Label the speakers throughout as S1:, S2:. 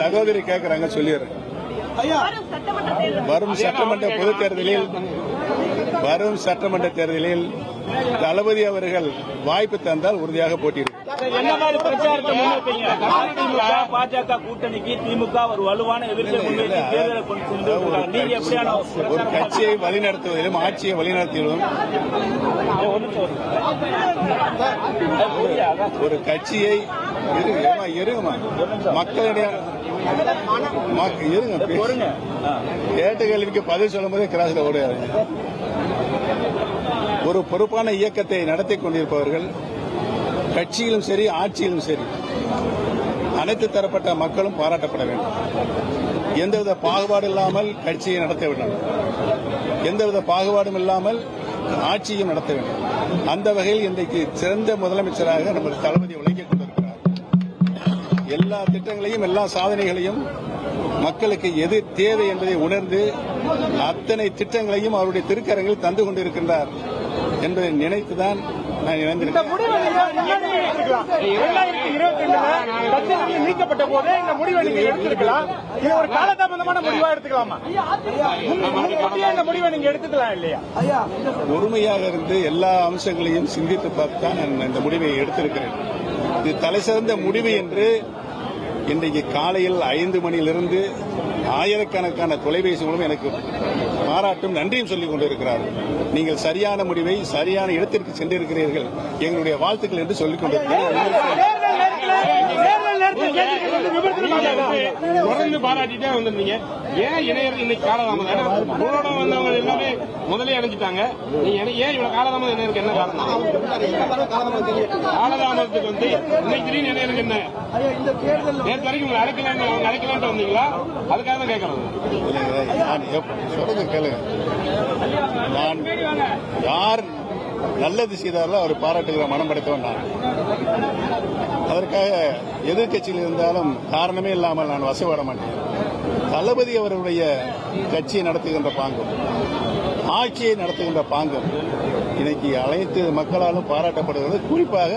S1: சகோதரி கேக்குறாங்க சொல்லிடுறேன். வரும் சட்டமன்ற தேர்தலில் தளபதி அவர்கள் வாய்ப்பு தந்தால் உறுதியாக போட்டியிடுவார்.
S2: பாஜக கூட்டணிக்கு திமுக ஒரு வலுவான
S1: ஒரு கட்சியை வழிநடத்துவதிலும் ஆட்சியை வழிநடத்துவதிலும் ஒரு கட்சியை மக்களிடையே கேட்ட கேள்விக்கு பதில் சொல்லும் போதே கிராஸ்ல ஓடுறாரு. ஒரு பொறுப்பான இயக்கத்தை நடத்தி கொண்டிருப்பவர்கள் கட்சியிலும் சரி ஆட்சியிலும் சரி அனைத்து தரப்பட்ட மக்களும் பாராட்டப்பட வேண்டும். எந்தவித பாகுபாடு இல்லாமல் கட்சியை நடத்த வேண்டும், எந்தவித பாகுபாடும் இல்லாமல் ஆட்சியும் நடத்த வேண்டும். அந்த வகையில் இன்றைக்கு சிறந்த முதலமைச்சராக நம்ம தளபதி உழைக்கிக் கொண்டிருக்கிறார். எல்லா திட்டங்களையும் எல்லா சாதனைகளையும் மக்களுக்கு எது தேவை என்பதை உணர்ந்து அத்தனை திட்டங்களையும் அவருடைய திருக்கரங்களில் தந்து கொண்டிருக்கின்றார் என்பதை நினைத்துதான் நான் இணைந்திருக்கிறேன்.
S3: நீக்கப்பட்ட போதே இந்த முடிவை நீங்க எடுத்திருக்கலாம். இது ஒரு காலதாமதமான முடிவா எடுத்துக்கலாமா? இந்த முடிவை நீங்க எடுத்துக்கலாம் இல்லையா?
S1: பொறுமையாக இருந்து எல்லா அம்சங்களையும் சிந்தித்து பார்த்து தான் நான் இந்த முடிவை எடுத்திருக்கிறேன். இது தலைசிறந்த முடிவு என்று இன்றைக்கு காலையில் 5 மணியிலிருந்து ஆயிரக்கணக்கான தொலைபேசி மூலம் எனக்கு பாராட்டும் நன்றியும் சொல்லிக் கொண்டிருக்கிறார்கள். நீங்கள் சரியான முடிவை சரியான இடத்திற்கு சென்றிருக்கிறீர்கள், எங்களுடைய வாழ்த்துக்கள் என்று சொல்லிக் கொண்டிருக்கிறீர்கள்.
S4: தொடர்ந்து பாராட்டிட்டே வந்திருந்தீங்க. ஏன் இணையர்கள் இன்னைக்கு காலதாமதம்? உங்களோட வந்தவங்க எல்லாமே முதலே அடைஞ்சிட்டாங்க. ஏன் இவ்வளவு காலதாமதம்? இணையருக்கு என்ன காரணம்? காலதாமதத்துக்கு வந்து இன்னைக்கு திடீர்னு இணையருக்கு என்ன? நேற்று வரைக்கும் உங்களை அழைக்கலான்ட்டு வந்தீங்களா? அதுக்காக தான் கேட்கறது.
S1: சொல்றது கேளுங்க. நான் யார் நல்லது செய்தாலும் அவர் பாராட்டுகிற மனம் படைத்தவன் நான். அதற்காக எதிர்கட்சியில் இருந்தாலும் காரணமே இல்லாமல் நான் வசப்பட மாட்டேன். தளபதி அவர்களுடைய கட்சியை நடத்துகின்ற பாங்கம், ஆட்சியை நடத்துகின்ற பாங்கம் இன்னைக்கு அனைத்து மக்களாலும் பாராட்டப்படுகிறது. குறிப்பாக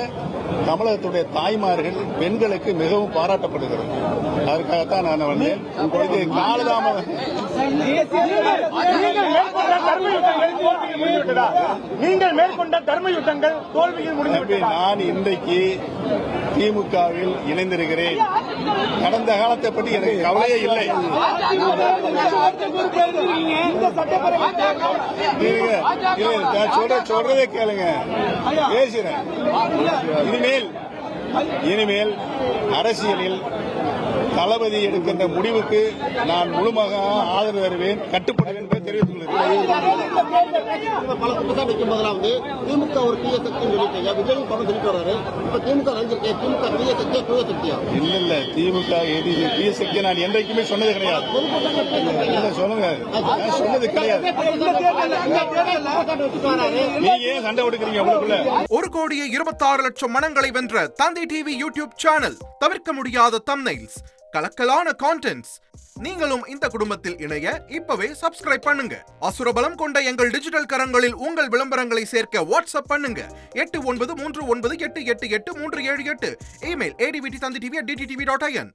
S1: தமிழகத்துடைய தாய்மார்கள் பெண்களுக்கு மிகவும் பாராட்டப்படுகிறது. அதற்காகத்தான் நான் வந்தேன். இது காலதாமதம்.
S3: நீங்கள் மேற்கொண்ட தர்ம யுத்தங்கள் தோல்வியில் முடிந்து
S1: நான் இன்றைக்கு திமுகவில் இணைந்திருக்கிறேன். கடந்த காலத்தை பற்றி எனக்கு கவலையே இல்லை. சொல்றதே கேளுங்க, பேசுறேன். இனிமேல் அரசியலில் தளபதி எடுக்கின்ற முடிவுக்கு நான் முழுமையாக ஆதரவு தருவேன், கட்டுப்படுவேன் என்பதை தெரிவித்துக் கொள்கிறேன்.
S5: பல குற்றச்சாட்டு வைக்கும் போதெல்லாம் திமுக ஒரு தீய சக்தி சொல்லிட்டு விஜய் படம் சொல்லிட்டு வர்றாரு. இப்ப திமுக தீய சக்தியா தூய சக்தியா?
S1: இல்ல திமுக தீய சக்தி நான் என்றைக்குமே சொன்னது கிடையாது. சொல்லுங்க, சொன்னது கிடையாது. நீங்க ஏன் சண்டை கொடுக்கிறீங்க உங்களுக்குள்ள?
S6: 1,26,00,000 மனங்களை வென்ற தந்தை டிவி யூடியூப் சேனல். தவிர்க்க முடியாத தம்ப்நெயில்ஸ், கலக்கலான கான்டென்ட்ஸ். நீங்களும் இந்த குடும்பத்தில் இணைய இப்பவே சப்ஸ்கிரைப் பண்ணுங்க. அசுரபலம் கொண்ட எங்கள் டிஜிட்டல் கரங்களில் உங்கள் விளம்பரங்களை சேர்க்க வாட்ஸ்அப் பண்ணுங்க. 8939888378. Email advtv@dttv.in.